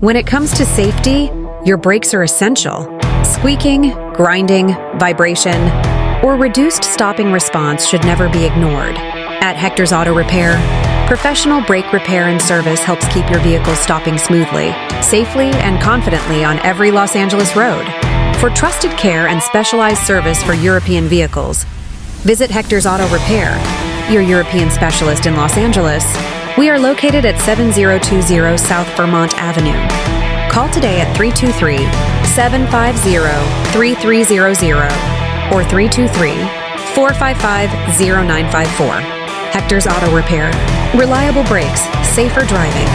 When it comes to safety, your brakes are essential. Squeaking, grinding, vibration, or reduced stopping response should never be ignored. At Hector's Auto Repair, professional brake repair and service helps keep your vehicle stopping smoothly, safely, and confidently on every Los Angeles road. For trusted care and specialized service for European vehicles, visit Hector's Auto Repair, your European specialist in Los Angeles. We are located at 7020 South Vermont Avenue. Call today at 323-750-3300 or 323-455-0954. Hector's Auto Repair. Reliable brakes, safer driving.